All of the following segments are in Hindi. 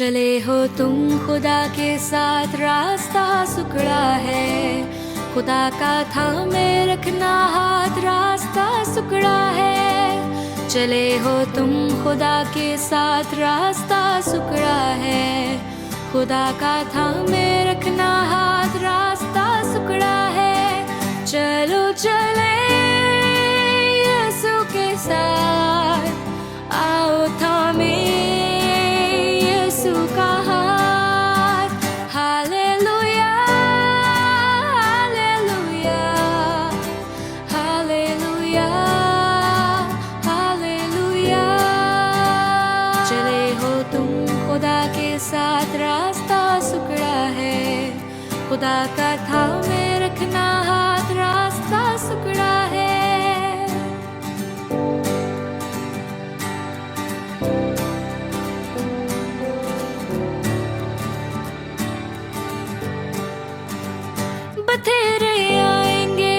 चले हो तुम खुदा के साथ, रास्ता सुकड़ा है। खुदा का थामे रखना हाथ, रास्ता सुकड़ा है। चले हो तुम खुदा के साथ, रास्ता सुकड़ा है। खुदा का थामे रखना हाथ, रास्ता सुकड़ा है। चलो चले यीशु के साथ, आओ थामे यीशु का हाथ। Hallelujah hallelujah hallelujah hallelujah. चले हो तुम खुदा के साथ, रास्ता सुकड़ा है। खुदा का थामे रखना हाथ, रास्ता सुकड़ा है। बथेरे आएंगे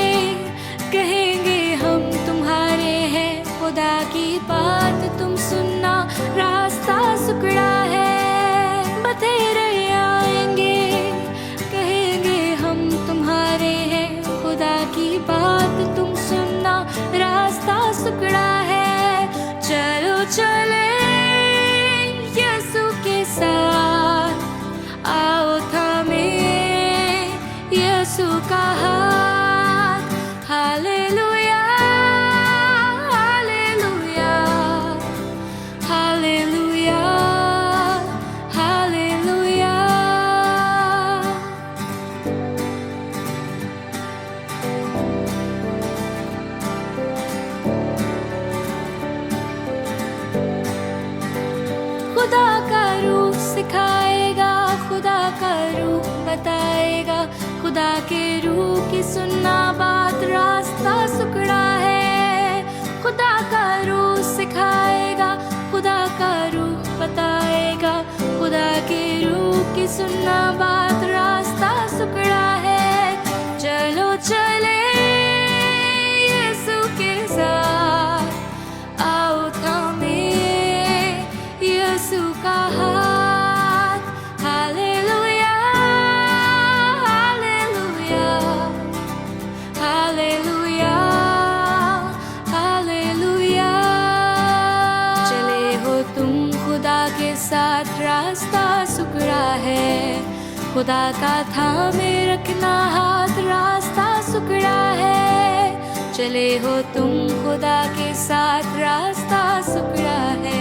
कहेंगे हम तुम्हारे हैं, खुदा की बात तुम सुनना, रास्ता सुकड़ा है। बथेरे आएंगे कहेंगे हम तुम्हारे हैं, खुदा की बात तुम सुनना, रास्ता सुकड़ा है। चलो चले यीशु के साथ, आओ थामे यीशु का हाथ। Hallelujah hallelujah hallelujah hallelujah. खुदा का रूह सिखाएगा, खुदा का रूह बताएगा, खुदा के रूह की सुनना बात, रास्ता सुकड़ा है। खुदा का रूह सिखाएगा, खुदा का रूह बताएगा, खुदा के रूह की सुनना बात, रास्ता सुकड़ा है। चलो चले यीशु के साथ, आओ थामे यीशु का हाथ। Hallelujah hallelujah hallelujah hallelujah. चले हो तुम खुदा के साथ, रास्ता सुकड़ा है। खुदा का थामे रखना हाथ, रास्ता सुकड़ा है। चले हो तुम खुदा के साथ, रास्ता सुकड़ा है।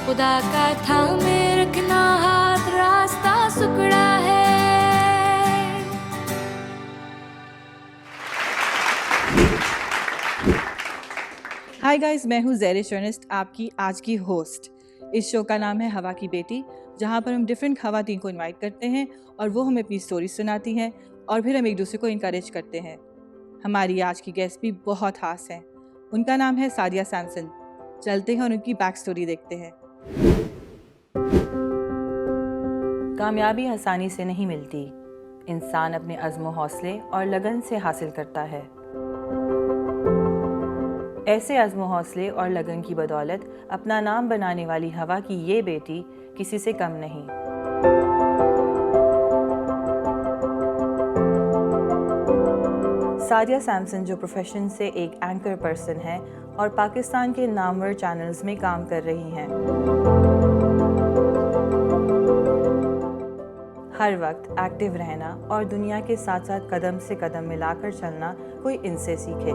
खुदा का थामे रखना हाथ, रास्ता सुकड़ा है। हाय गाइस, मैं हूँ ज़ेरिश अर्नेस्ट, आपकी आज की होस्ट। इस शो का नाम है हवा की बेटी, जहाँ पर हम डिफरेंट खवातीन को इनवाइट करते हैं और वो हमें अपनी स्टोरी सुनाती हैं और फिर हम एक दूसरे को इनकरेज करते हैं। हमारी आज की गेस्ट भी बहुत खास हैं। उनका नाम है सादिया सैमसन। चलते हैं और उनकी बैक स्टोरी देखते हैं। कामयाबी आसानी से नहीं मिलती, इंसान अपने अज़्म हौसले और लगन से हासिल करता है। ऐसे अज़्म हौसले और लगन की बदौलत अपना नाम बनाने वाली हवा की ये बेटी किसी से कम नहीं। सादिया सैमसन जो प्रोफेशन से एक एंकर पर्सन है और पाकिस्तान के नामवर चैनल्स में काम कर रही हैं। हर वक्त एक्टिव रहना और दुनिया के साथ साथ कदम से कदम मिलाकर चलना कोई इनसे सीखे।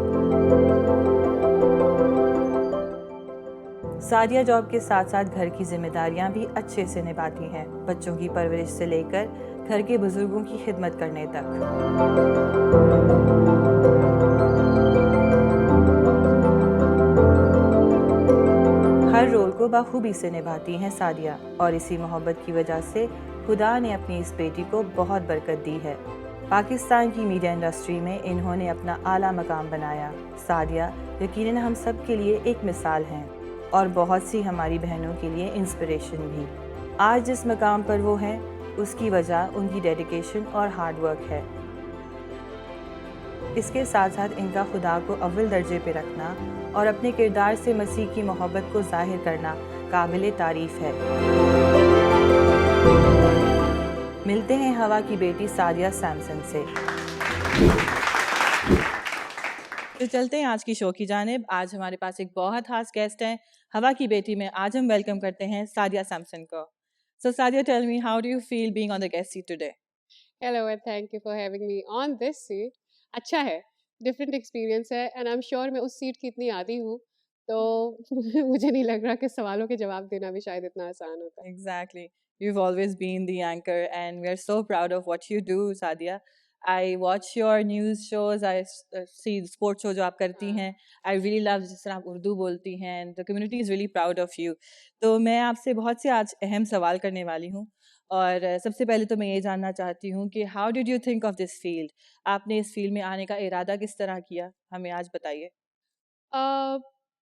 सादिया जॉब के साथ साथ घर की जिम्मेदारियां भी अच्छे से निभाती हैं, बच्चों की परवरिश से लेकर घर के बुजुर्गों की खिदमत करने तक। हर रोल को बखूबी से निभाती हैं सादिया, और इसी मोहब्बत की वजह से खुदा ने अपनी इस बेटी को बहुत बरकत दी है। पाकिस्तान की मीडिया इंडस्ट्री में इन्होंने अपना आला मकाम बनाया। सादिया यकीनन हम सब के लिए एक मिसाल हैं और बहुत सी हमारी बहनों के लिए इंस्पिरेशन भी। आज जिस मकाम पर वो हैं, उसकी वजह उनकी डेडिकेशन और हार्ड वर्क है। इसके साथ साथ इनका खुदा को अव्वल दर्जे पे रखना और अपने किरदार से मसीह की मोहब्बत को जाहिर करना काबिल तारीफ़ है। मिलते हैं हवा की बेटी सादिया सैमसन से। तो चलते हैं आज की शो की जानिब। आज हमारे पास एक बहुत खास गेस्ट हैं। हवा की बेटी में आज हम वेलकम करते हैं सादिया सैमसन को। So Sadia, tell me, how do you feel being on the guest seat today? Hello and thank you for having me on this seat. अच्छा है, different experience है and I'm sure मैं उस सीट की इतनी आदी हूँ तो मुझे नहीं लग रहा कि सवालों के जवाब देना भी शायद इतना आसान होता है। Exactly. You've always been the anchor and we are so proud of what you do, Sadia. I watch your news shows, I see sports show जो आप करती हैं. I really love जिस तरह आप उर्दू बोलती हैं and the community is really proud of you. तो मैं आपसे बहुत से आज अहम सवाल करने वाली हूँ और सबसे पहले तो मैं ये जानना चाहती हूँ कि how did you think of this field? आपने इस फील्ड में आने का इरादा किस तरह किया? हमें आज बताइए।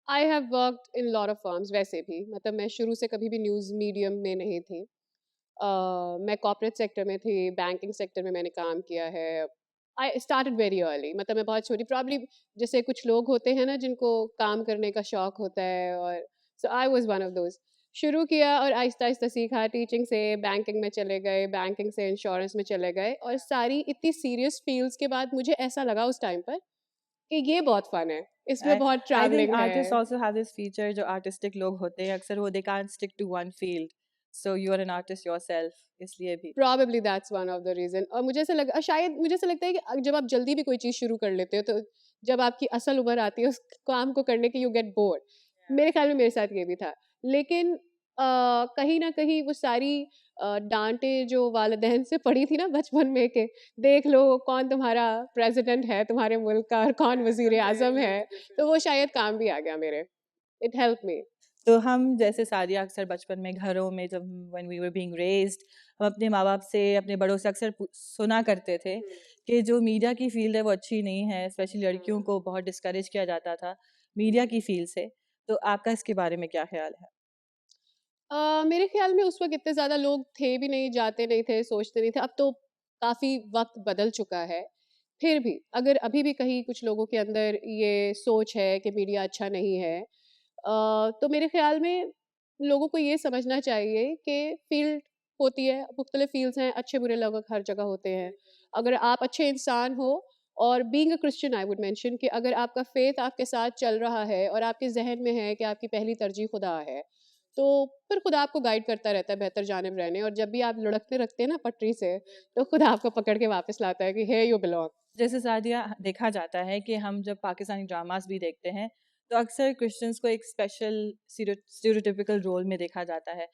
I have worked in lot of firms वैसे भी मतलब मैं शुरू से कभी भी न्यूज़ मीडियम में नहीं थी। मैं कॉर्पोरेट सेक्टर में थी, बैंकिंग सेक्टर में मैंने काम किया है। आई स्टार्टेड वेरी अर्ली मतलब मैं बहुत छोटी प्रॉब्ली जैसे कुछ लोग होते हैं ना जिनको काम करने का शौक होता है और so I was one of those. शुरू किया और आहिस्ता आहिस्ता सीखा, टीचिंग से बैंकिंग में चले गए, बैंकिंग से इंश्योरेंस में चले गए और सारी इतनी सीरियस फील्ड्स के बाद मुझे ऐसा लगा उस टाइम पर कि ये बहुत फन है, इसमें बहुत I think ट्रैवलिंग artists है। also have this feature जो artistic लोग होते हैं अक्सर वो they can't stick to one field. So you are an artist yourself, इसलिए भी। Probably that's one of the reason और मुझे ऐसा लगा शायद मुझे ऐसा लगता है कि जब आप जल्दी भी कोई चीज़ शुरू कर लेते हो तो जब आपकी असल उम्र आती है उस काम को करने की यू गेट बोर्ड। मेरे ख्याल में मेरे साथ ये भी था लेकिन कहीं ना कहीं वो सारी डांटे जो वालिदैन से पड़ी थी ना बचपन में के देख लो कौन तुम्हारा प्रेसिडेंट है तुम्हारे मुल्क का और कौन वजीर आजम है तो वो शायद काम भी आ गया मेरे। It help me. तो हम जैसे सादिया अक्सर बचपन में घरों में जब when we were being raised हम अपने माँ बाप से अपने बड़ों से अक्सर सुना करते थे कि जो मीडिया की फील्ड है वो अच्छी नहीं है, स्पेशली लड़कियों को बहुत डिस्करेज किया जाता था मीडिया की फील्ड से। तो आपका इसके बारे में क्या ख्याल है? मेरे ख्याल में उस वक़्त इतने ज़्यादा लोग थे भी नहीं, जाते नहीं थे, सोचते नहीं थे। अब तो काफ़ी वक़्त बदल चुका है। फिर भी अगर अभी भी कहीं कुछ लोगों के अंदर ये सोच है कि मीडिया अच्छा नहीं है तो मेरे ख्याल में लोगों को ये समझना चाहिए कि फ़ील्ड होती है, मुख्तलिफ़ फ़ील्ड्स हैं, अच्छे-बुरे लोग हर जगह होते हैं। अगर आप अच्छे इंसान हो और being a Christian I would mention कि अगर आपका फ़ेथ आपके साथ चल रहा है और आपके ज़हन में है कि आपकी पहली तरजीह खुदा है, तो फिर खुदा आपको गाइड करता रहता है बेहतर जानिब रहने और जब भी आप लुढ़कते रखते हैं ना पटरी से तो खुदा आपको पकड़ के वापस लाता है कि हे यू बिलोंग। जैसे सादिया देखा जाता है कि हम जब पाकिस्तानी ड्रामास भी देखते हैं तो अक्सर क्रिश्चियंस को एक स्पेशल स्टीरियोटिपिकल रोल में देखा जाता है।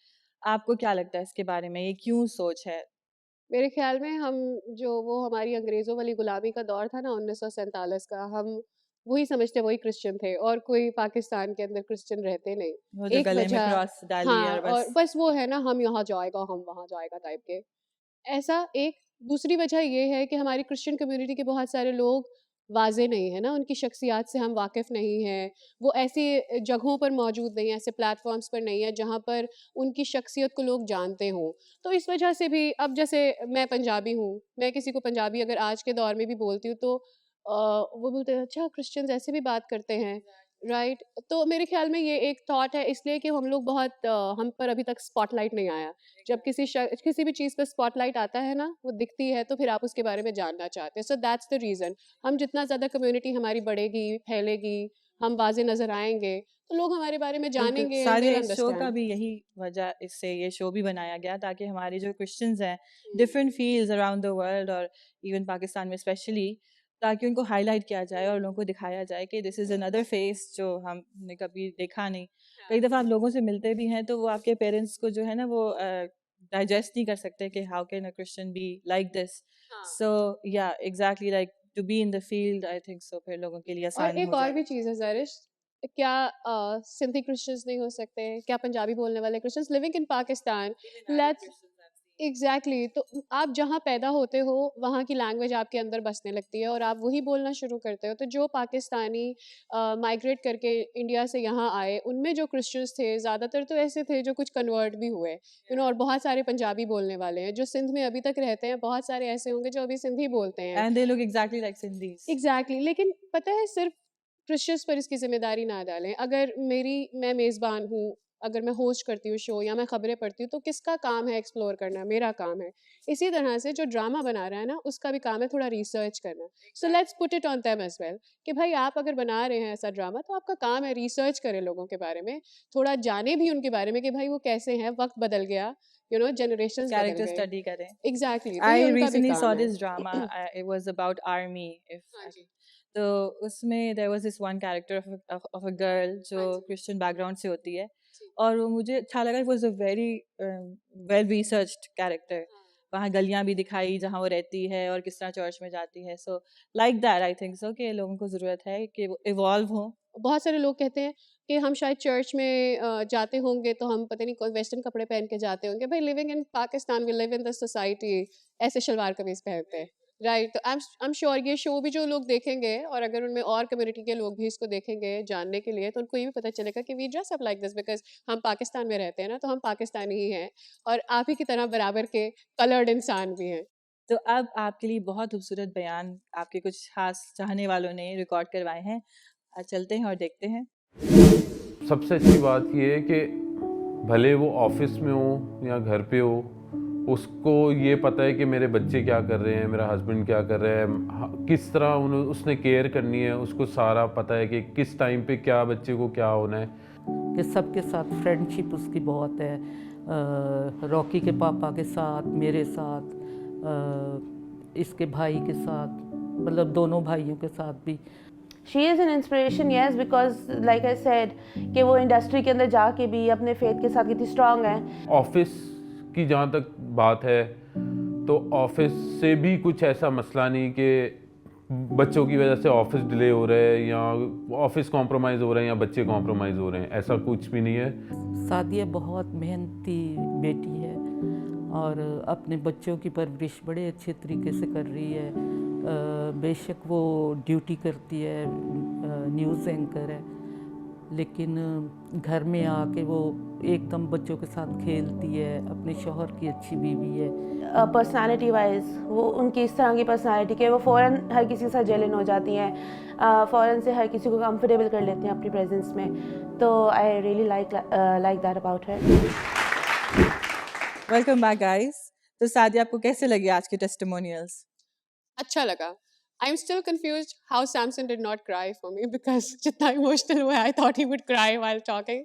आपको क्या लगता है इसके बारे में, ये क्यों सोच है? मेरे ख्याल में हम जो वो हमारी अंग्रेज़ों वाली गुलामी का दौर था ना 1947 का हम वही समझते वही क्रिश्चियन थे और कोई पाकिस्तान के अंदर क्रिश्चियन रहते नहीं। वो जो एक गले में वजह क्रॉस डाली हाँ और और बस। बस वो है ना हम यहाँ जाएगा हम वहाँ जाएगा टाइप के ऐसा एक दूसरी वजह ये है कि हमारी क्रिश्चियन कम्युनिटी के बहुत सारे लोग वाज़े नहीं है ना, उनकी शख्सियात से हम वाकिफ़ नहीं हैं। वो ऐसी जगहों पर मौजूद नहीं है, ऐसे प्लेटफ़ॉर्म्स पर नहीं है, जहाँ पर उनकी शख्सियत को लोग जानते हों। तो इस वजह से भी अब जैसे मैं पंजाबी हूँ, मैं किसी को पंजाबी अगर आज के दौर में भी बोलती हूँ तो वो बोलते हैं, "अच्छा क्रिश्चियंस ऐसे भी बात करते हैं।" राइट? तो मेरे ख़्याल में ये एक थॉट है इसलिए कि हम लोग बहुत हम पर अभी तक स्पॉटलाइट नहीं आया। जब किसी भी चीज़ पे स्पॉटलाइट आता है ना, वो दिखती है तो फिर आप उसके बारे में जानना चाहते हैं। So that's the reason. हम जितना ज़्यादा कम्युनिटी हमारी बढ़ेगी, फैलेगी, हम वाज़े नज़र आएँगे, तो लोग हमारे बारे में बिल्कुल, जानेंगे एंड दे सारे विल इस शो का अंडरस्टैंड। भी यही वजह इससे ये शो भी बनाया गया ताकि हमारे जो क्रिश्चियंस हैं हुँ। Different fields around the world और इवन पाकिस्तान में स्पेशली ताकि उनको हाईलाइट किया जाए और लोगों को दिखाया जाए कि दिस इज़ अनदर फेस जो हमने कभी देखा नहीं। कई दफ़ा आप लोगों से मिलते भी हैं तो वो आपके पेरेंट्स को जो है ना वो डाइजेस्ट नहीं कर सकते कि how can a Christian be like this. हाँ। So yeah exactly like to be in the field I think so फिर लोगों के लिए और आसान एक हो और भी जाएगा। चीज़ है ज़रिश, क्या सिंधी क्रिश्चियंस नहीं हो सकते हैं? क्या पंजाबी बोलने वाले Christians living in Pakistan let's exactly तो आप जहाँ पैदा होते हो, वहाँ की लैंग्वेज आपके अंदर बसने लगती है और आप वही बोलना शुरू करते हो। तो जो पाकिस्तानी माइग्रेट करके इंडिया से यहाँ आए, उनमें जो क्रिश्चियंस थे, ज़्यादातर तो ऐसे थे जो कुछ कन्वर्ट भी हुए, यू नो और बहुत सारे पंजाबी बोलने वाले हैं। जो सिंध में अभी तक रहते हैं, बहुत सारे ऐसे होंगे जो अभी सिंधी बोलते हैं। And they look exactly like Sindhis. Exactly लेकिन पता है सिर्फ़ क्रिश्चियंस पर इसकी ज़िम्मेदारी ना डालें। अगर मैं मेज़बान हूँ अगर मैं होस्ट करती हूँ शो या मैं खबरें पढ़ती हूँ, तो किसका काम है एक्सप्लोर करना? मेरा काम है। इसी तरह से जो ड्रामा बना रहा है ना, उसका भी काम है थोड़ा रिसर्च करना। So let's put it on them as well कि भाई आप अगर बना रहे हैं ऐसा ड्रामा, तो आपका काम है रिसर्च करें लोगों के बारे में, थोड़ा जाने भी उनके बारे में कि भाई वो कैसे हैं, वक्त बदल गया, जनरेशंस बदल कैरेक्टर गए। स्टडी करें। एग्ज़ैक्टली, तो ये I उनका भी recently saw काम है। this drama. It was about army. हाँ जी, तो उसमें there was this one character of a girl जो हाँ जी, Christian background से होती है, जी। और वो मुझे अच्छा लगा. It was a very well researched character. हाँ। वहाँ गलियाँ भी दिखाई जहाँ वो रहती है और किस तरह चर्च में जाती है. So like that I think so कि लोगों को ज़रूरत है कि वो evolve हो. बहुत सारे लोग कहते हैं कि हम शायद चर्च में जाते होंगे तो हम पता नहीं कौन वेस्टर्न कपड़े पहन के जाते होंगे। भाई living in Pakistan, we live in the society, ऐसे शलवार कमीज पहनते हैं, राइट? तो आई एम श्योर ये शो भी जो लोग देखेंगे, और अगर उनमें और कम्युनिटी के लोग भी इसको देखेंगे जानने के लिए, तो उनको ये भी पता चलेगा कि we dress up like this because हम पाकिस्तान में रहते हैं ना, तो हम पाकिस्तानी ही हैं और आप ही की तरह बराबर के कलर्ड इंसान भी हैं। तो अब आपके लिए बहुत खूबसूरत बयान आपके कुछ खास चाहने वालों ने रिकॉर्ड करवाए हैं. आज चलते हैं और देखते हैं. सबसे अच्छी बात ये है कि भले वो ऑफिस में हो या घर पे हो, उसको ये पता है कि मेरे बच्चे क्या कर रहे हैं, मेरा हस्बैंड क्या कर रहा है, किस तरह उसने केयर करनी है, उसको सारा पता है कि किस टाइम पे क्या बच्चे को क्या होना है. कि सबके साथ फ्रेंडशिप उसकी बहुत है. रॉकी के पापा के साथ, मेरे साथ, इसके भाई के साथ, मतलब दोनों भाइयों के साथ भी. She is an inspiration, yes, because like I said कि वो इंडस्ट्री के अंदर जाके भी अपने फेथ के साथ कितनी स्ट्रांग है. ऑफिस की जहाँ तक बात है, तो ऑफिस से भी कुछ ऐसा मसला नहीं कि बच्चों की वजह से ऑफिस डिले हो रहा है या ऑफिस कॉम्प्रोमाइज़ हो रहे हैं या बच्चे कॉम्प्रोमाइज़ हो रहे हैं, ऐसा कुछ भी नहीं है. सादिया बहुत मेहनती बेटी है और अपने बच्चों की परवरिश बड़े अच्छे तरीके से कर रही है. बेशक वो ड्यूटी करती है, न्यूज़ एंकर है, लेकिन घर में आके वो एकदम बच्चों के साथ खेलती है. अपने शौहर की अच्छी बीवी है. पर्सनालिटी वाइज वो उनकी इस तरह की पर्सनालिटी कि वो फ़ौरन हर किसी के साथ जेलन हो जाती हैं, फ़ौरन से हर किसी को कंफर्टेबल कर लेते हैं अपनी प्रेजेंस में. तो I really like that about her. Welcome back guys. तो सादिया, आपको कैसे लगे आज के टेस्टिमोनियल्स? अच्छा लगा. I am still confused how Samson did not cry for me because जितना इमोशनल हुआ I thought he would cry while talking,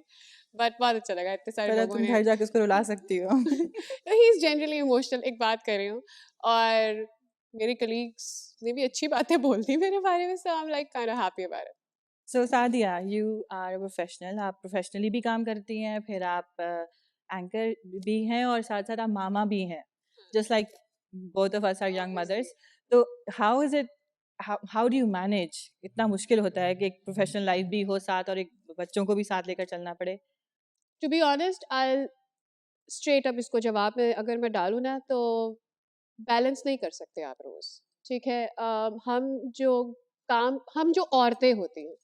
but बहुत अच्छा लगा इतने सारे पहले लोगों तुम ने. घर जाके उसको रुला सकती हो. He is generally emotional. एक बात कर रही हूँ, और मेरे कलीग्स ने भी अच्छी बातें बोल दी मेरे बारे में, so I am like kind of happy about it. So Sadia, you are a professional. आप प्रोफेशनली भी काम करती हैं, फिर आप एंकर भी हैं और साथ साथ आप मामा भी हैं, just like both of us are young mothers. तो how is it, how do you manage? इतना मुश्किल होता है कि एक प्रोफेशनल लाइफ भी हो साथ और एक बच्चों को भी साथ लेकर चलना पड़े. To be honest, I straight up इसको जवाब में अगर मैं डालूँ ना, तो बैलेंस नहीं कर सकते आप रोज़, ठीक है? हम जो औरतें होती हैं,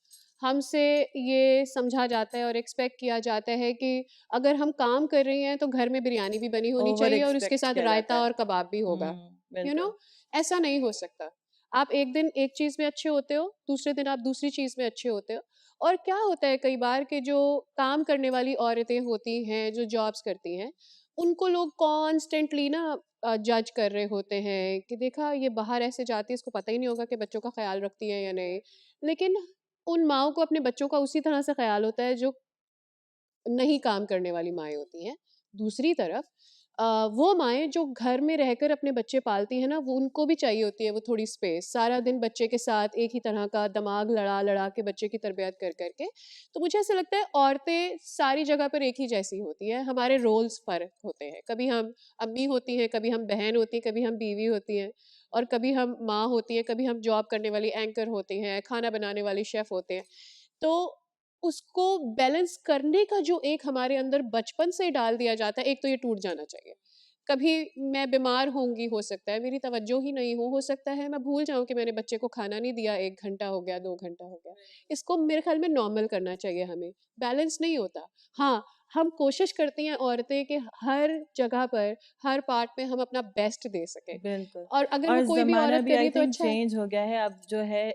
हमसे ये समझा जाता है और एक्सपेक्ट किया जाता है कि अगर हम काम कर रही हैं तो घर में बिरयानी भी बनी होनी Over चाहिए और उसके expect साथ किया जाता रायता है. और कबाब भी होगा. यू नो, बिल्कुल. ऐसा नहीं हो सकता. आप एक दिन एक चीज़ में अच्छे होते हो, दूसरे दिन आप दूसरी चीज़ में अच्छे होते हो. और क्या होता है कई बार कि जो काम करने वाली औरतें होती हैं, जो जॉब्स करती हैं, उनको लोग कॉन्स्टेंटली ना जज कर रहे होते हैं कि देखा ये बाहर ऐसे जाती है, इसको पता ही नहीं होगा कि बच्चों का ख्याल रखती है या नहीं. लेकिन उन माँओं को अपने बच्चों का उसी तरह से ख्याल होता है जो नहीं काम करने वाली माएँ होती हैं. दूसरी तरफ वो माएँ जो घर में रहकर अपने बच्चे पालती हैं ना, वो उनको भी चाहिए होती है वो थोड़ी स्पेस. सारा दिन बच्चे के साथ एक ही तरह का दिमाग लड़ा के बच्चे की तरबियत कर के. तो मुझे ऐसा लगता है औरतें सारी जगह पर एक ही जैसी होती हैं. हमारे रोल्स फ़र्क होते हैं. कभी हम अम्मी होती हैं, कभी हम बहन होती हैं, कभी हम बीवी होती हैं, और कभी हम माँ होती हैं, कभी हम जॉब करने वाली एंकर होती हैं, खाना बनाने वाली शेफ़ होते हैं. तो उसको बैलेंस करने का जो एक हमारे अंदर बचपन से डाल दिया जाता है, एक तो ये टूट जाना चाहिए. कभी मैं बीमार होंगी, हो सकता है मेरी तवज्जो ही नहीं हो सकता है मैं भूल जाऊँ कि मैंने बच्चे को खाना नहीं दिया, 1 घंटा हो गया, 2 घंटा हो गया. इसको मेरे ख्याल में नॉर्मल करना चाहिए हमें. बैलेंस नहीं होता. हाँ, हम कोशिश करती हैं औरतें कि हर जगह पर, हर पार्ट में हम अपना बेस्ट दे सकें. बिल्कुल. और अगर और वो कोई भी ज़माना औरत भी कर आई रही तो थिंक अच्छा है. चेंज हो गया है. अब जो है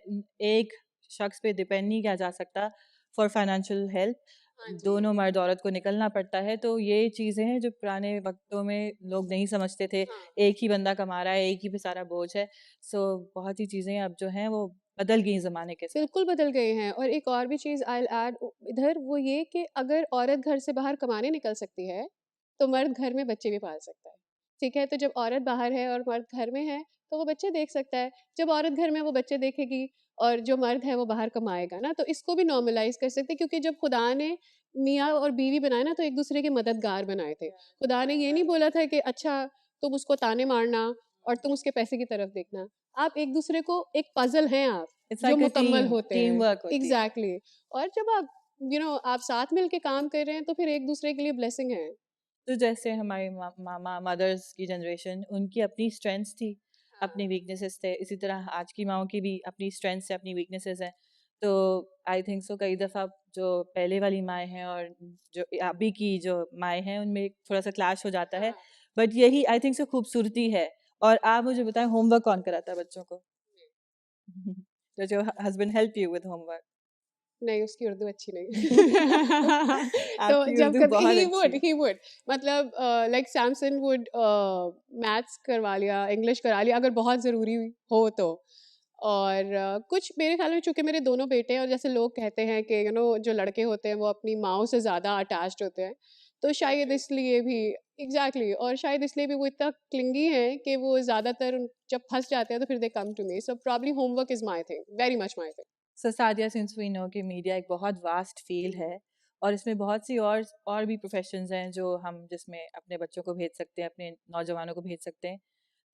एक शख्स पे डिपेंड नहीं किया जा सकता फॉर फाइनेंशियल हेल्प. हाँ जी। दोनों मर्द औरत को निकलना पड़ता है। तो ये चीज़ें हैं जो पुराने वक्तों में लोग नहीं समझते थे। हाँ। एक ही बंदा कमा रहा है, एक ही पे सारा बोझ है। सो बहुत ही चीज़ें अब जो हैं वो बदल गई ज़माने के साथ। बिल्कुल बदल गए हैं। और एक और भी चीज़ आई विल ऐड इधर, वो ये कि अगर औरत घर से बाहर कमाने निकल सकती है, तो मर्द घर में बच्चे भी पाल सकता है। ठीक है? तो जब औरत बाहर है और मर्द घर में है, तो वो बच्चे देख सकता है। जब औरत घर में है, वो बच्चे देखेगी, और जो मर्द है वो बाहर कमाएगा ना, तो इसको भी नॉर्मलाइज़ कर सकते हैं, क्योंकि जब खुदा ने मियाँ और बीवी बनाए ना, तो एक दूसरे के मददगार बनाए थे। खुदा ने ये नहीं बोला था कि अच्छा तुम उसको ताने मारना और तुम उसके पैसे की तरफ देखना। आप एक दूसरे को, एक पज़ल हैं आप, इट्स जो लाइक अ मुकम्मल टीम, होते हैं। टीम वर्क होती है। एग्ज़ैक्टली। और जब आप आप साथ मिल के काम कर रहे हैं, तो फिर एक दूसरे के लिए ब्लेसिंग है। तो जैसे हमारी मामा मदर्स की जनरेशन, उनकी अपनी स्ट्रेंथ्स थी, अपनी वीकनेसेस थे। इसी तरह आज की माओं की भी अपनी स्ट्रेंथ्स है, अपनी वीकनेसेस हैं। तो आई थिंक सो कई दफ़ा जो पहले वाली माएँ हैं और जो अभी की जो माएँ हैं, उनमें थोड़ा सा क्लैश हो जाता है। बट यही आई थिंक सो खूबसूरती है। और आप मुझे बताएं, होमवर्क कौन कराता है बच्चों को? तो जो husband help you with homework? नहीं, उसकी उर्दू अच्छी नहीं। तो आपकी जब उर्दू कभी बहुत ही अच्छी है। वुड मतलब लाइक सैमसन वुड मैथ्स करवा लिया, इंग्लिश करा लिया, अगर बहुत ज़रूरी हो तो। और कुछ मेरे ख्याल में, चूँकि मेरे दोनों बेटे हैं, और जैसे लोग कहते हैं कि जो लड़के होते हैं वो अपनी माँओं से ज़्यादा अटैच्ड होते हैं, तो शायद इसलिए भी, एग्ज़ैक्टली, और शायद इसलिए भी वो इतना क्लिंगी हैं कि वो ज़्यादातर जब फँस जाते हैं तो फिर they come to me. So probably homework is my thing, very much my thing. So Sadia, since we know कि मीडिया एक बहुत वास्ट फील्ड है और इसमें बहुत सी और भी प्रोफेशंस हैं जो हम जिसमें अपने बच्चों को भेज सकते हैं, अपने नौजवानों को भेज सकते हैं।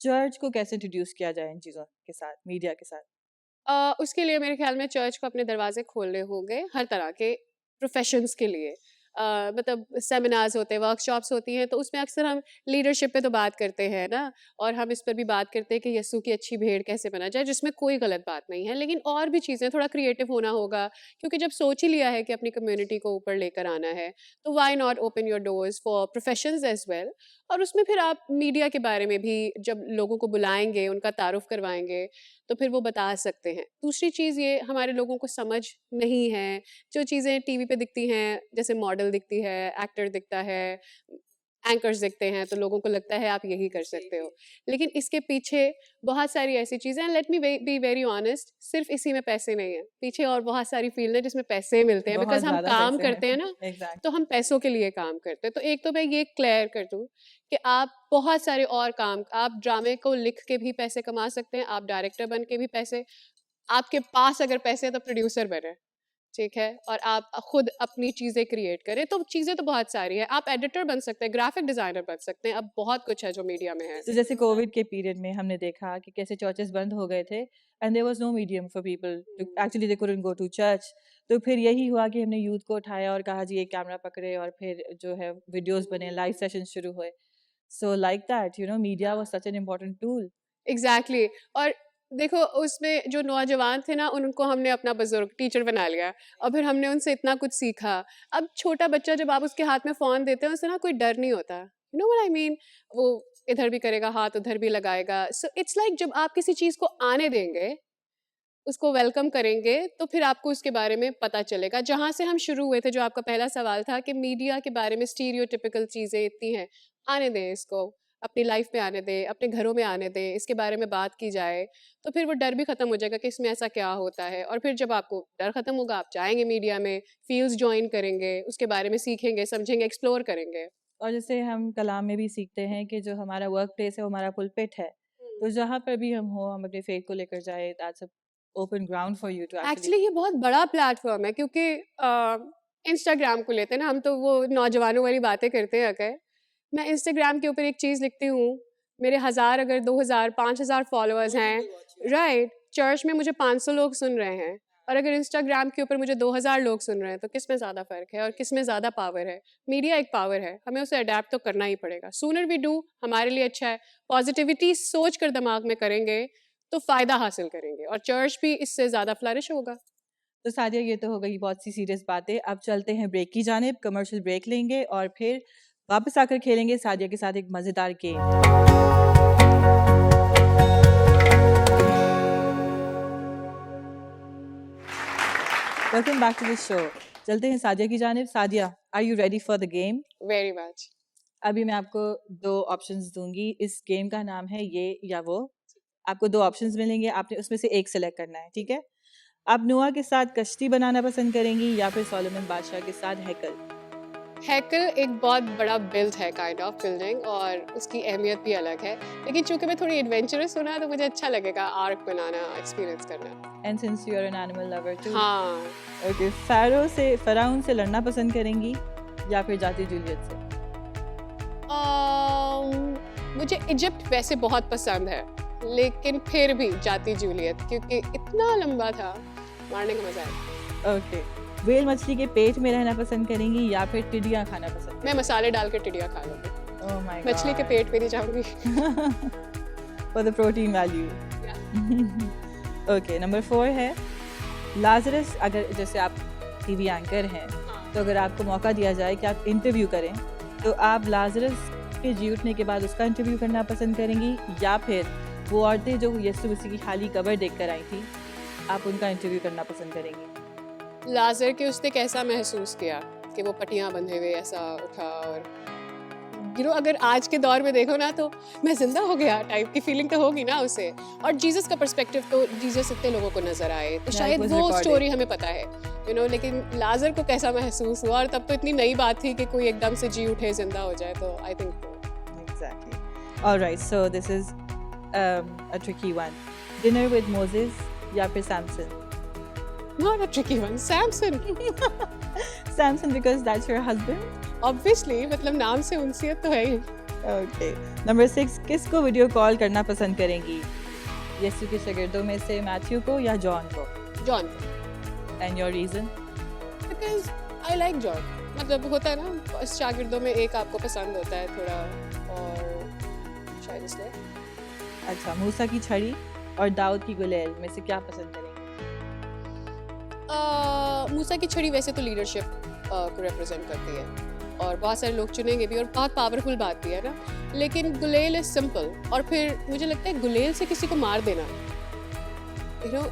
चर्च को कैसे इंट्रोड्यूस किया जाए इन चीज़ों के साथ, मीडिया के साथ? उसके लिए मेरे ख्याल में चर्च को अपने दरवाजे खोलने होंगे हर तरह के प्रोफेशंस के लिए। मतलब सेमिनार्स होते हैं, वर्कशॉप्स होती हैं, तो उसमें अक्सर हम लीडरशिप पे तो बात करते हैं ना, और हम इस पर भी बात करते हैं कि यस्सु की अच्छी भेड़ कैसे बना जाए, जिसमें कोई गलत बात नहीं है। लेकिन और भी चीज़ें, थोड़ा क्रिएटिव होना होगा, क्योंकि जब सोच ही लिया है कि अपनी कम्युनिटी को ऊपर लेकर आना है, तो why not open your doors for professions as well. और उसमें फिर आप मीडिया के बारे में भी जब लोगों को बुलाएंगे, उनका तारुफ करवाएंगे, तो फिर वो बता सकते हैं। दूसरी चीज़ ये, हमारे लोगों को समझ नहीं है, जो चीज़ें टीवी पे दिखती हैं, जैसे मॉडल दिखती है, एक्टर दिखता है, एंकर्स दिखते हैं, तो लोगों को लगता है आप यही कर सकते हो। लेकिन इसके पीछे बहुत सारी ऐसी चीज़ें हैं, let me be very honest, सिर्फ इसी में पैसे नहीं है, पीछे और बहुत सारी फील्ड है जिसमें पैसे मिलते हैं, बहुत बिकॉज हम ज़्यादा काम पैसे करते हैं हैं। ना, एग्जैक्ट। तो हम पैसों के लिए काम करते हैं। तो एक तो मैं ये क्लियर कर दूँ कि आप बहुत सारे और काम, आप ड्रामे को लिख के भी पैसे कमा सकते हैं, आप डायरेक्टर बन के भी पैसे, आपके पास अगर पैसे हैं तो प्रोड्यूसर बने, ठीक है, और आप खुद अपनी चीज़ें क्रिएट करें, तो चीज़ें तो बहुत सारी हैं। आप एडिटर बन सकते हैं, ग्राफिक डिज़ाइनर बन सकते हैं, अब बहुत कुछ है जो मीडिया में है। तो जैसे कोविड के पीरियड में हमने देखा कि कैसे चर्चेस बंद हो गए थे and there was no medium for people to actually, they couldn't go to church. तो फिर यही हुआ कि हमने यूथ को उठाया और कहा जी एक कैमरा पकड़े और फिर जो है वीडियोस बने, लाइव सेशन शुरू हुए। So like that media was such an important tool. Exactly. और देखो, उसमें जो नौजवान थे ना, उनको हमने अपना बुजुर्ग टीचर बना लिया, और फिर हमने उनसे इतना कुछ सीखा। अब छोटा बच्चा, जब आप उसके हाथ में फ़ोन देते हैं, उससे ना कोई डर नहीं होता, you know what I mean. वो इधर भी करेगा, हाथ उधर भी लगाएगा। सो इट्स लाइक जब आप किसी चीज़ को आने देंगे, उसको वेलकम करेंगे, तो फिर आपको उसके बारे में पता चलेगा। जहाँ से हम शुरू हुए थे, जो आपका पहला सवाल था कि मीडिया के बारे में स्टीरियोटिपिकल चीज़ें इतनी हैं, आने दें इसको, अपनी लाइफ में आने दें, अपने घरों में आने दें, इसके बारे में बात की जाए, तो फिर वो डर भी ख़त्म हो जाएगा कि इसमें ऐसा क्या होता है। और फिर जब आपको डर ख़त्म होगा, आप जाएंगे मीडिया में, फील्ड्स ज्वाइन करेंगे, उसके बारे में सीखेंगे, समझेंगे, एक्सप्लोर करेंगे। और जैसे हम कलाम में भी सीखते हैं कि जो हमारा वर्क प्लेस है वो हमारा पुलपिट है। तो जहाँ पर भी हम हो, हम अपने फेथ को लेकर जाए, that's a open ground for you to actually ये बहुत बड़ा प्लेटफॉर्म है, क्योंकि इंस्टाग्राम को लेते हैं ना, हम तो वो नौजवानों वाली बातें करते हैं। अगर मैं इंस्टाग्राम के ऊपर एक चीज़ लिखती हूँ, मेरे 1000 अगर 2000 5000 फॉलोअर्स हैं, राइट, चर्च में मुझे 500 लोग सुन रहे हैं, और अगर इंस्टाग्राम के ऊपर मुझे 2000 लोग सुन रहे हैं, तो किस में ज़्यादा फ़र्क है और किस में ज़्यादा पावर है? मीडिया एक पावर है, हमें उसे अडेप्ट तो करना ही पड़ेगा। सूनर वी डू, हमारे लिए अच्छा है। पॉजिटिविटी सोच कर दिमाग में करेंगे तो फ़ायदा हासिल करेंगे, और चर्च भी इससे ज़्यादा फ्लरिश होगा। तो सादिया, ये तो हो गई बहुत सी सीरियस बातें। अब चलते हैं ब्रेक की जानिब, कमर्शियल ब्रेक लेंगे और फिर वापस आकर खेलेंगे सादिया के साथ एक मज़ेदार game. Welcome back to the show. चलते हैं सादिया की जानिब। Sadia, are you ready for the game? Very much. अभी मैं आपको 2 ऑप्शंस दूंगी। इस गेम का नाम है ये या वो। आपको 2 ऑप्शंस मिलेंगे, आपने उसमें से एक सेलेक्ट करना है, ठीक है? आप नोआ के साथ कश्ती बनाना पसंद करेंगी या फिर सोलोमन बादशाह के साथ हैकल? हैकल एक बहुत बड़ा बिल्ड है, काइंड ऑफ बिल्डिंग, और उसकी अहमियत भी अलग है, लेकिन चूंकि मैं थोड़ी एडवेंचरस हूँ ना, तो मुझे अच्छा लगेगा आर्क बनाना, एक्सपीरियंस करना। And since you are an animal lover too, हाँ, ओके, फराउन से लड़ना पसंद करेंगी या फिर जाती जूलियट से? मुझे इजिप्ट वैसे बहुत पसंद है, लेकिन फिर भी जाती जूलियत, क्योंकि इतना लंबा था, मारने का मजा आया। ओके, व्हेल मछली के पेट में रहना पसंद करेंगी या फिर टिड्डियाँ खाना पसंद? मैं मसाले डाल के टिड्डियाँ खा लूँगी, ओह माय गॉड, मछली के पेट पे नहीं जाऊँगी। For the protein value. Okay, number 4 है लाजरस। अगर जैसे आप टीवी एंकर हैं, तो अगर आपको मौका दिया जाए कि आप इंटरव्यू करें, तो आप लाजरस के जी उठने के बाद उसका इंटरव्यू करना पसंद करेंगी या फिर वो औरतें जो यीशु मसीह की खाली कब्र देखकर आई थी, आप उनका इंटरव्यू करना पसंद करेंगी? लाजर के उसने कैसा महसूस किया कि वो पट्टियाँ बंधे हुए ऐसा उठा, और अगर आज के दौर में देखो ना, तो मैं जिंदा हो गया टाइप की फीलिंग तो होगी ना उसे। और जीसस का पर्सपेक्टिव, तो जीसस इतने लोगों को नजर आए, तो शायद वो स्टोरी हमें पता है, लेकिन लाजर को कैसा महसूस हुआ, और तब तो इतनी नई बात थी कि कोई एकदम से जी उठे, जिंदा हो जाए, तो I think exactly. Alright, so this is a tricky one. Dinner with Moses या फिर Samson? not a tricky one, Samson. Samson because that's your husband? Obviously, मतलब नाम से उनसियत तो है ही। Okay. Number 6, किसको वीडियो कॉल करना पसंद करेंगी? यीशु के शागिर्दों में से मैथ्यू को या जॉन को? John. And your reason? Because I like John. मतलब होता है ना, शागिर्दों में एक आपको पसंद होता है थोड़ा, और शायद इसलिए। अच्छा, मूसा की छड़ी और दाऊद की गुलेल में से क्या पसंद करेंगे? मूसा की छड़ी वैसे तो लीडरशिप को रिप्रेजेंट करती है, और बहुत सारे लोग चुनेंगे भी, और बहुत पावरफुल बात भी है ना, लेकिन गुलेल इज सिंपल, और फिर मुझे लगता है गुलेल से किसी को मार देना,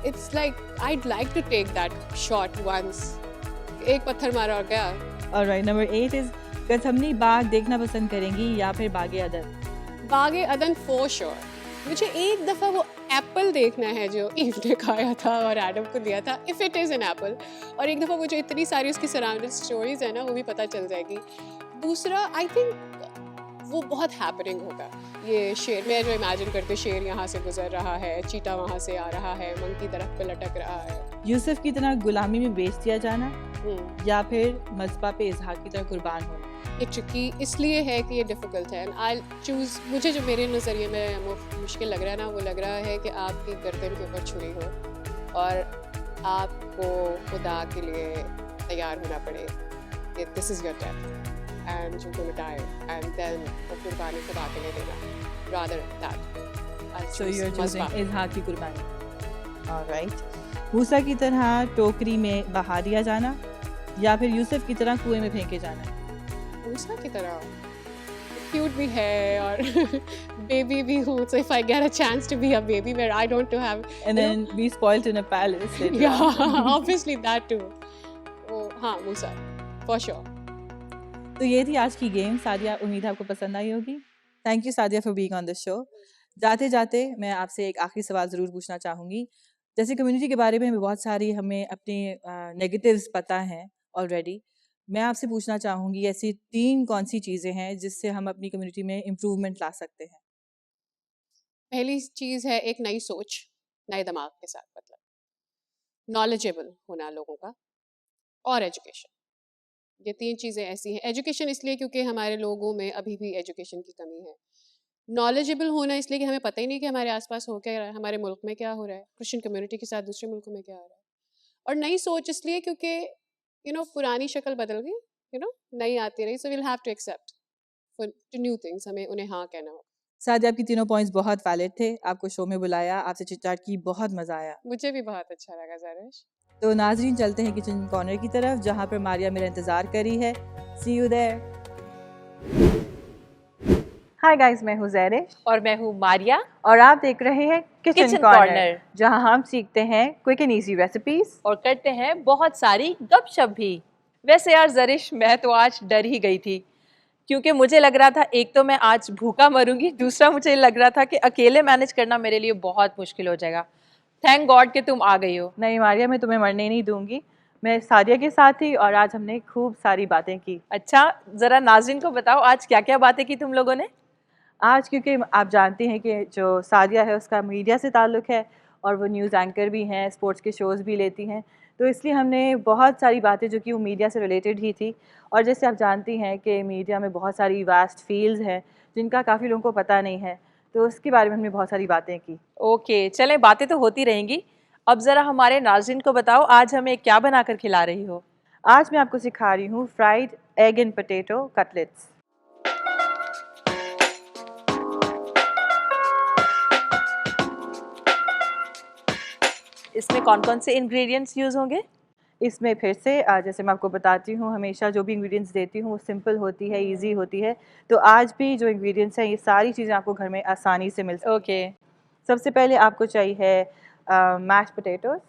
it's like I'd like to take that shot once. एक पत्थर मारा और गया। Alright, number 8 is गथमनी बाग देखना पसंद करेंगी या फिर बागे अदन? बागे अदन फॉर श्योर। मुझे एक दफ़ा वो एप्पल देखना है जो ईव ने खाया था और एडम को दिया था, if it is an apple, और एक दफ़ा वो जो इतनी सारी उसकी सराउंडेड स्टोरीज है ना, वो भी पता चल जाएगी। दूसरा, आई थिंक वो बहुत हैपनिंग होगा, ये शेर, मैं जो इमेजिन करती, शेर यहाँ से गुजर रहा है, चीता वहाँ से आ रहा है, मंकी तरफ पे लटक रहा है। यूसुफ की तरह गुलामी में बेच दिया जाना या फिर मज़बा पे इजहार की तरह कुर्बान होना? ये ट्रिकी इसलिए है कि ये डिफ़िकल्ट है, एंड आई चूज़, मुझे जो मेरे नज़रिए में मुश्किल लग रहा है ना, वो लग रहा है कि आपकी गर्दन के ऊपर छुरी हो और आपको खुदा के लिए तैयार होना पड़े, this is your death and you gonna die, and then वो कुर्बानी खुदा के लिए देना, rather that. So you are choosing इजहार की कुर्बानी। ऑलराइट, मूसा की तरह टोकरी में बहा दिया जाना या फिर यूसुफ की तरह कुएं में फेंके जाना? मूसा की तरह क्यूट भी है और बेबी भी हूँ, so if I get a chance to be a baby where I don't to have, and then be spoiled in a palace later yeah, on. obviously that too. Oh, हाँ, मूसा for sure. तो ये थी आज की गेम। सादिया, उम्मीद है आपको पसंद आई होगी। Thank you Sadia for being on the show. जाते जाते मैं आपसे एक आखिरी सवाल ज़रूर पूछना चाहूँगी। जैसे कम्युनिटी के बारे में हमें बहुत सारी अपने नेगेटिव्स पता हैं ऑलरेडी, मैं आपसे पूछना चाहूँगी ऐसी 3 कौन सी चीज़ें हैं जिससे हम अपनी कम्युनिटी में इम्प्रूवमेंट ला सकते हैं? पहली चीज़ है एक नई सोच, नए दिमाग के साथ, मतलब नॉलेजेबल होना लोगों का, और एजुकेशन। ये 3 चीज़ें ऐसी हैं। एजुकेशन इसलिए क्योंकि हमारे लोगों में अभी भी एजुकेशन की कमी है। नॉलेजेबल होना इसलिए कि हमें पता ही नहीं कि हमारे आसपास हो क्या रहा है, हमारे मुल्क में क्या हो रहा है, क्रिश्चियन कम्युनिटी के साथ दूसरे मुल्कों में क्या हो रहा है। और नई सोच इसलिए क्योंकि पुरानी शक्ल बदल गई, नई आती रही, so will have to accept for to new things, हमें उन्हें हाँ कहना होगा। सादिया, आपकी तीनों पॉइंट्स बहुत वैलिड थे। आपको शो में बुलाया, आपसे चिट-चैट की, बहुत मज़ा आया। मुझे भी बहुत अच्छा लगा ज़ारिश। तो नाज़रीन, चलते हैं किचन कॉर्नर की तरफ जहाँ पर मारिया मेरा इंतज़ार कर रही है। सी यू देयर। हाय गाइस, मैं हूँ ज़ारिश और मैं हूँ मारिया, और आप देख रहे हैं किचन किचन कॉर्नर, कॉर्नर, जहाँ हम सीखते हैं क्विक एंड ईजी रेसिपीज और करते हैं बहुत सारी गपशप भी। वैसे यार ज़रिश, मैं तो आज डर ही गई थी, क्योंकि मुझे लग रहा था एक तो मैं आज भूखा मरूंगी, दूसरा मुझे लग रहा था कि अकेले मैनेज करना मेरे लिए बहुत मुश्किल हो जाएगा। थैंक गॉड कि तुम आ गई हो। नहीं मारिया, मैं तुम्हें मरने नहीं दूंगी। मैं सादिया के साथ थी और आज हमने खूब सारी बातें की। अच्छा, ज़रा नाज़रीन को बताओ आज क्या क्या बातें की तुम लोगों ने? आज क्योंकि आप जानती हैं कि जो सादिया है उसका मीडिया से ताल्लुक़ है और वो न्यूज़ एंकर भी हैं, स्पोर्ट्स के शोज़ भी लेती हैं, तो इसलिए हमने बहुत सारी बातें जो कि वो मीडिया से रिलेटेड ही थी। और जैसे आप जानती हैं कि मीडिया में बहुत सारी वास्ट फील्ड्स हैं जिनका काफ़ी लोगों को पता नहीं है, तो उसके बारे में हमने बहुत सारी बातें की। ओके, चलें, बातें तो होती रहेंगी। अब ज़रा हमारे नाज़रीन को बताओ आज हमें क्या बनाकर खिला रही हो? आज मैं आपको सिखा रही हूँ fried egg and potato cutlets. इसमें कौन कौन से इंग्रेडिएंट्स यूज़ होंगे? इसमें फिर से जैसे मैं आपको बताती हूँ, हमेशा जो भी इंग्रेडिएंट्स देती हूँ वो सिंपल होती है, इजी होती है। तो आज भी जो इंग्रेडिएंट्स हैं ये सारी चीज़ें आपको घर में आसानी से मिल सकती हैं। ओके, सबसे पहले आपको चाहिए mash potatoes,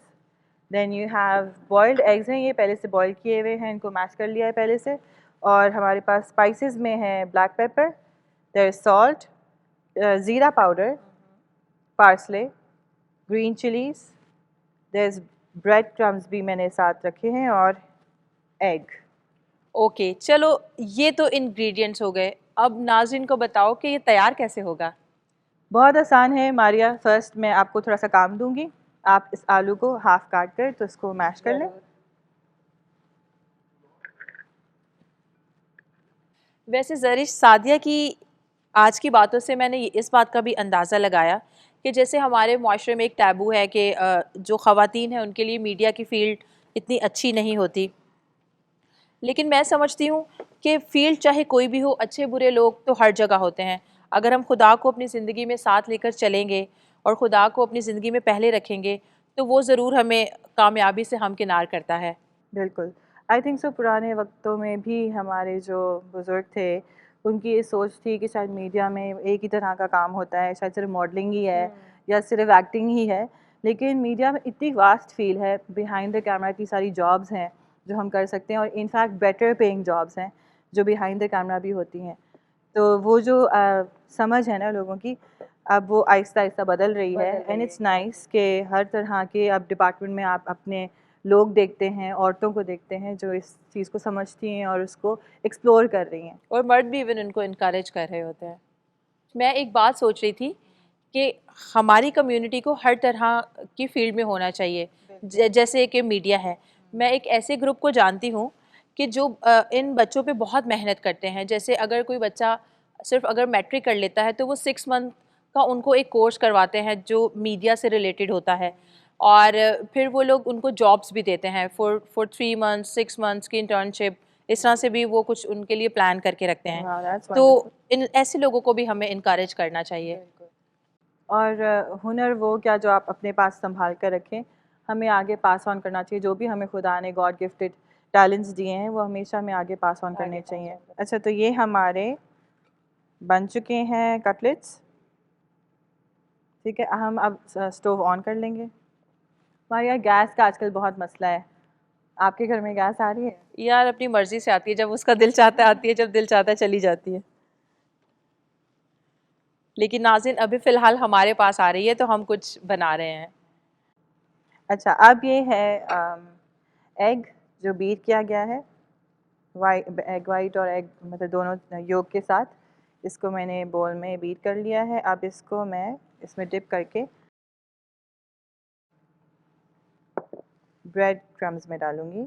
then you have boiled eggs हैं, ये पहले से बॉईल किए हुए हैं, इनको मैश कर लिया है पहले से। और हमारे पास स्पाइसेस में है black pepper, there is salt, jeera powder, parsley, green chillies, there is bread crumbs भी मैंने साथ रखे हैं और एग। ओके, चलो ये तो इंग्रेडिएंट्स हो गए। अब नाज़रीन को बताओ कि ये तैयार कैसे होगा? बहुत आसान है मारिया। फ़र्स्ट मैं आपको थोड़ा सा काम दूंगी, आप इस आलू को हाफ काट कर तो इसको मैश कर लें। वैसे ज़रिश, सादिया की आज की बातों से मैंने इस बात का भी अंदाज़ा लगाया कि जैसे हमारे माशरे में एक टैबू है कि जो ख़वातीन हैं उनके लिए मीडिया की फ़ील्ड इतनी अच्छी नहीं होती, लेकिन मैं समझती हूँ कि फ़ील्ड चाहे कोई भी हो, अच्छे बुरे लोग तो हर जगह होते हैं। अगर हम खुदा को अपनी ज़िंदगी में साथ लेकर चलेंगे और खुदा को अपनी ज़िंदगी में पहले रखेंगे तो वो ज़रूर हमें कामयाबी से हमकिनार करता है। बिल्कुल, आई थिंक सो। पुराने वक्तों में भी हमारे जो बुज़ुर्ग थे उनकी ये सोच थी कि शायद मीडिया में एक ही तरह का काम होता है, शायद सिर्फ मॉडलिंग ही है या सिर्फ एक्टिंग ही है। लेकिन मीडिया में इतनी वास्ट फील्ड है, बिहाइंड द कैमरा इतनी सारी जॉब्स हैं जो हम कर सकते हैं और इनफैक्ट बेटर पेइंग जॉब्स हैं जो बिहाइंड द कैमरा भी होती हैं। तो वो जो समझ है ना लोगों की, अब वो आहिस्ता आहिस्ता बदल रही है। एंड इट्स नाइस कि हर तरह के अब डिपार्टमेंट में आप अपने लोग देखते हैं, औरतों को देखते हैं जो इस चीज़ को समझती हैं और उसको एक्सप्लोर कर रही हैं। और मर्द भी इवन उनको इनकरेज कर रहे होते हैं। मैं एक बात सोच रही थी कि हमारी कम्युनिटी को हर तरह की फील्ड में होना चाहिए, जैसे कि मीडिया है। मैं एक ऐसे ग्रुप को जानती हूँ कि जो इन बच्चों पे बहुत मेहनत करते हैं। जैसे अगर कोई बच्चा सिर्फ अगर मैट्रिक कर लेता है तो वो 6 मंथ का उनको एक कोर्स करवाते हैं जो मीडिया से रिलेटेड होता है, और फिर वो लोग उनको जॉब्स भी देते हैं फॉर 3 मंथ्स 6 मंथ्स की इंटर्नशिप। इस तरह से भी वो कुछ उनके लिए प्लान करके रखते हैं। Wow, that's तो wonderful. इन ऐसे लोगों को भी हमें इनकरेज करना चाहिए। और हुनर वो क्या जो आप अपने पास संभाल कर रखें, हमें आगे पास ऑन करना चाहिए। जो भी हमें खुदा ने गॉड गिफ्टेड टैलेंट्स दिए हैं वो हमेशा हमें आगे पास ऑन करने चाहिए। अच्छा, तो ये हमारे बन चुके हैं कटलेट्स। ठीक है, हम अब स्टोव ऑन कर लेंगे। हमारे यहाँ गैस का आजकल बहुत मसला है। आपके घर में गैस आ रही है? यार अपनी मर्जी से आती है, जब उसका दिल चाहता है आती है, जब दिल चाहता है चली जाती है। लेकिन नाज़रीन अभी फ़िलहाल हमारे पास आ रही है तो हम कुछ बना रहे हैं। अच्छा, अब ये है एग जो बीट किया गया है, एग वाइट और एग मतलब दोनों योग के साथ। इसको मैंने बोल में बीट कर लिया है। अब इसको मैं इसमें डिप करके ब्रेड क्रम्स में डालूँगी।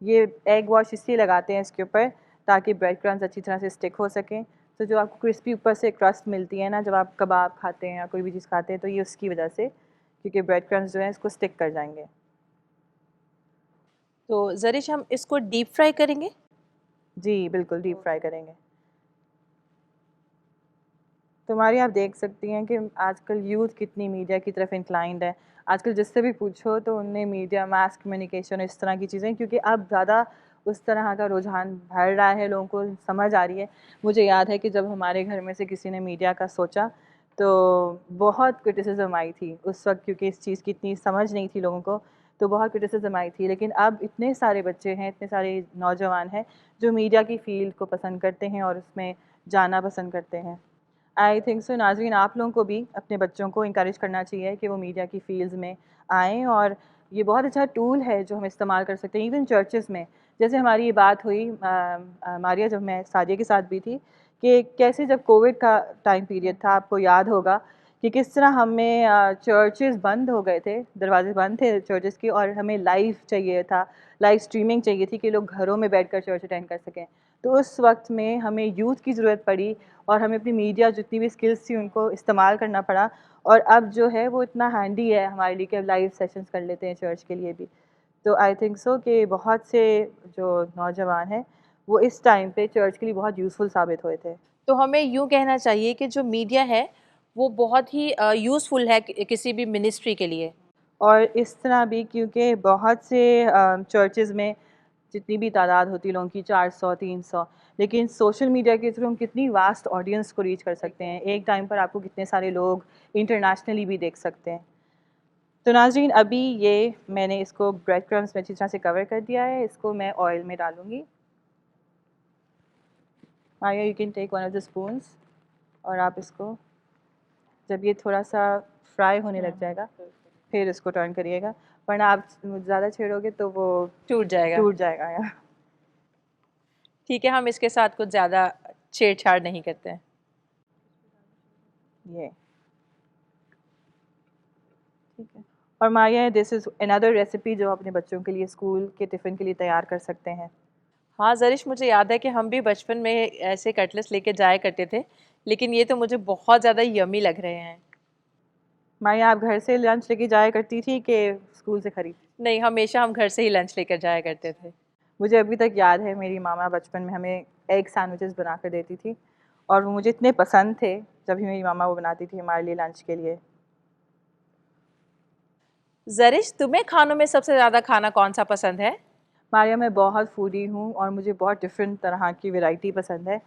ये एग वॉश इसलिए लगाते हैं इसके ऊपर ताकि ब्रेड क्रम्स अच्छी तरह से स्टिक हो सकें। तो जो आपको क्रिस्पी ऊपर से क्रस्ट मिलती है ना जब आप कबाब खाते हैं या कोई भी चीज़ खाते हैं, तो ये उसकी वजह से, क्योंकि ब्रेड क्रम्स जो है इसको स्टिक कर जाएंगे। तो ज़रिश हम इसको डीप फ्राई करेंगे? जी बिल्कुल, डीप फ्राई करेंगे। तो हमारी आप देख सकती हैं कि आजकल यूथ कितनी मीडिया की तरफ इंक्लाइंड है। आजकल जिससे भी पूछो तो उनने मीडिया, मास कम्युनिकेशन, इस तरह की चीज़ें, क्योंकि अब ज़्यादा उस तरह का रुझान बढ़ रहा है, लोगों को समझ आ रही है। मुझे याद है कि जब हमारे घर में से किसी ने मीडिया का सोचा तो बहुत क्रिटिसिज्म आई थी उस वक्त, क्योंकि इस चीज़ की इतनी समझ नहीं थी लोगों को। तो बहुत क्रिटिसिज्म आई थी, लेकिन अब इतने सारे बच्चे हैं, इतने सारे नौजवान हैं जो मीडिया की फ़ील्ड को पसंद करते हैं और उसमें जाना पसंद करते हैं। आई थिंक सो नाज़रीन, आप लोगों को भी अपने बच्चों को इंकरेज करना चाहिए कि वो मीडिया की फ़ील्ड्स में आएँ, और ये बहुत अच्छा टूल है जो हम इस्तेमाल कर सकते हैं इवन चर्चेस में। जैसे हमारी ये बात हुई मारिया, जब मैं सादिया के साथ भी थी, कि कैसे जब कोविड का टाइम पीरियड था, आपको याद होगा कि किस तरह हमें चर्चेस बंद हो गए थे, दरवाजे बंद थे चर्चेस के, और हमें लाइव चाहिए था, लाइव स्ट्रीमिंग चाहिए थी कि लोग घरों में बैठकर चर्च अटेंड कर सकें। तो उस वक्त में हमें यूथ की ज़रूरत पड़ी और हमें अपनी मीडिया जितनी भी स्किल्स थी उनको इस्तेमाल करना पड़ा, और अब जो है वो इतना हैंडी है हमारे लिए कि अब लाइव सेशंस कर लेते हैं चर्च के लिए भी। तो आई थिंक सो कि बहुत से जो नौजवान हैं वो इस टाइम पे चर्च के लिए बहुत यूज़फुल साबित हुए थे। तो हमें यूँ कहना चाहिए कि जो मीडिया है वो बहुत ही यूज़फुल है किसी भी मिनिस्ट्री के लिए। और इस तरह भी क्योंकि बहुत से चर्चेज़ में जितनी भी तादाद होती है लोगों की 400-300, लेकिन सोशल मीडिया के थ्रू हम कितनी वास्ट ऑडियंस को रीच कर सकते हैं। एक टाइम पर आपको कितने सारे लोग इंटरनेशनली भी देख सकते हैं। तो नाज़रीन, अभी ये मैंने इसको ब्रेड क्रम्स में अच्छी तरह से कवर कर दिया है। इसको मैं ऑयल में डालूँगी। Maria, you can take one of the spoons, और आप इसको जब ये थोड़ा सा फ्राई होने लग जाएगा फिर इसको टर्न करिएगा, वरना आप ज़्यादा छेड़ोगे तो वो टूट जाएगा। यार। ठीक है, हम इसके साथ कुछ ज़्यादा छेड़छाड़ नहीं करते हैं। ये ठीक है। और Maria, this is another recipe जो अपने बच्चों के लिए स्कूल के टिफ़िन के लिए तैयार कर सकते हैं। हाँ ज़रिश, मुझे याद है कि हम भी बचपन में ऐसे कटलेट्स लेके जाया करते थे, लेकिन ये तो मुझे बहुत ज़्यादा यम्मी लग रहे हैं। मारिया, आप घर से लंच लेके जाया करती थी कि स्कूल से खरीद? नहीं, हमेशा हम घर से ही लंच लेकर जाया करते थे। मुझे अभी तक याद है मेरी मामा बचपन में हमें एग सैंडविचेस बना कर देती थी, और वो मुझे इतने पसंद थे जब भी मेरी मामा वो बनाती थी हमारे लिए लंच के लिए। ज़रिश, तुम्हें खानों में सबसे ज़्यादा खाना कौन सा पसंद है? मारिया, मैं बहुत फूडी हूँ और मुझे बहुत डिफरेंट तरह की वैरायटी पसंद है,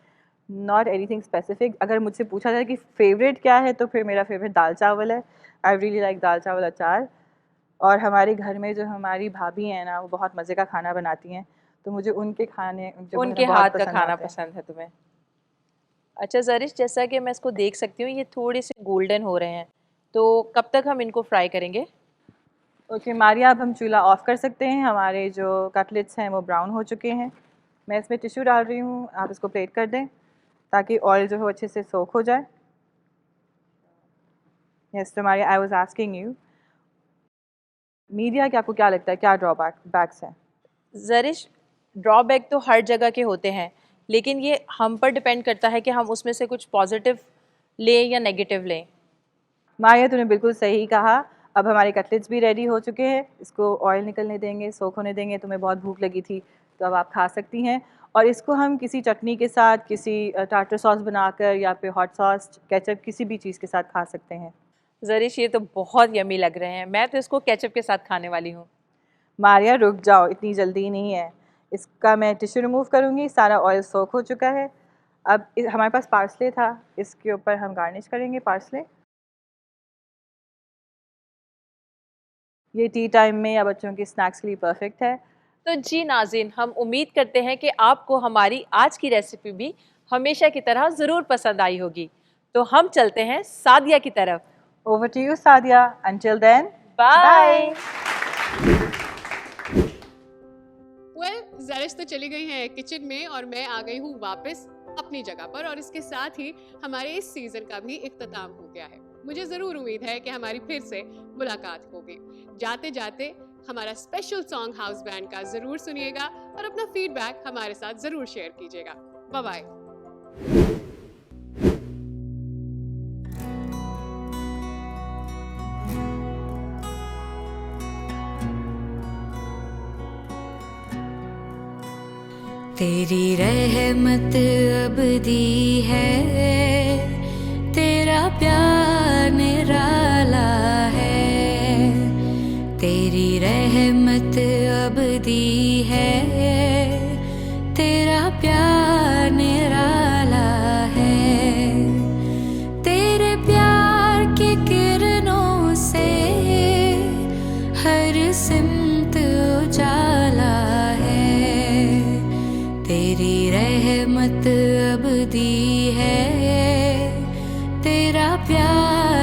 नॉट एनीथिंग स्पेसिफिक। अगर मुझसे पूछा जाए कि फ़ेवरेट क्या है तो फिर मेरा फेवरेट दाल चावल है। आई रियली लाइक दाल चावल अचार। और हमारे घर में जो हमारी भाभी हैं ना, वो बहुत मज़े का खाना बनाती हैं, तो मुझे उनके खाने उनके हाथ का खाना पसंद है तुम्हें? अच्छा ज़रिश, जैसा कि मैं इसको देख सकती हूँ ये थोड़े से गोल्डन हो रहे हैं, तो कब तक हम इनको फ्राई करेंगे? ओके मारिया, अब हम चूल्हा ऑफ़ कर सकते हैं। हमारे जो कटलेट्स हैं वो ब्राउन हो चुके हैं। मैं इसमें टिश्यू डाल रही हूँ, आप इसको प्लेट कर दें ताकि ऑयल जो है अच्छे से सोख हो जाए। यस, तो Maria, I was asking you, media के आपको क्या लगता है क्या बैक्स हैं? ज़रिश, ड्रॉबैक तो हर जगह के होते हैं, लेकिन ये हम पर डिपेंड करता है कि हम उसमें से कुछ पॉजिटिव लें या नेगेटिव लें। मारिया, तूने बिल्कुल सही कहा। अब हमारे कटलेट्स भी रेडी हो चुके हैं। इसको ऑयल निकलने देंगे, सोख होने देंगे। तुम्हें बहुत भूख लगी थी तो अब आप खा सकती हैं। और इसको हम किसी चटनी के साथ, किसी टार्टर सॉस बनाकर या फिर हॉट सॉस, केचप, किसी भी चीज़ के साथ खा सकते हैं। ज़रिश, ये तो बहुत यमी लग रहे हैं। मैं तो इसको केचप के साथ खाने वाली हूँ। मारिया, रुक जाओ, इतनी जल्दी नहीं है। इसका मैं टिश्यू रिमूव करूँगी। सारा ऑयल सोख हो चुका है। अब हमारे पास पार्सले था, इसके ऊपर हम गार्निश करेंगे पार्सले। ये टी टाइम में या बच्चों के स्नैक्स के लिए परफेक्ट है। तो जी नाज़रीन, हम उम्मीद करते हैं कि आपको हमारी आज की रेसिपी भी हमेशा की तरह ज़रूर पसंद आई होगी। तो हम चलते हैं सादिया की तरफ। Over to you Sadia. Until then, bye. Zarish तो चली गई हैं किचन में और मैं आ गई हूँ वापस अपनी जगह पर, और इसके साथ ही हमारे इस सीज़न का भी इख्तिताम हो गया है। मुझे ज़रूर उम्मीद है कि हमारी फिर से मुलाकात होगी। जाते जाते हमारा स्पेशल सॉन्ग हाउस बैंड का ज़रूर सुनिएगा और अपना फीडबैक हमारे साथ ज़रूर शेयर कीजिएगा। Bye bye. तेरी रहमत अब दी है, तेरा प्यार निराला है। तेरी रहमत अब दी है, तेरा प्यार निराला है। तेरे प्यार की किरणों से हर सिम रब दी है तेरा प्यार